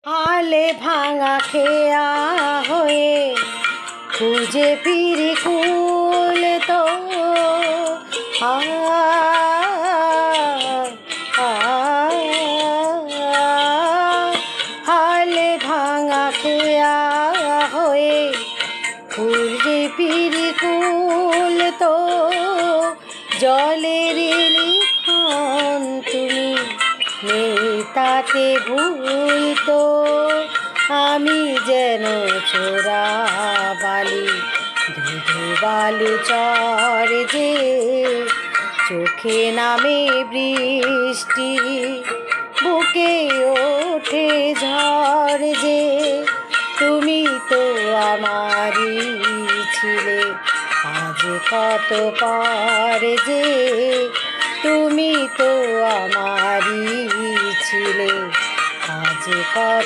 আলে ভাঙা খেয়া হয়ে খুঁজে ফিরি কুল তো আ আলে ভাঙা খেয়া হয়ে খুঁজে ফিরি কুল তো জলের লিখন তুমি নেই তাতে ভুল তো আমি যেন চোরা বালি ধুধু বালু চর যে চোখে নামে বৃষ্টি বুকে ওঠে ঝড় যে তুমি তো আমারই ছিলে আজ কত পর যে তুমি তো আমারই ছিলে আজ কত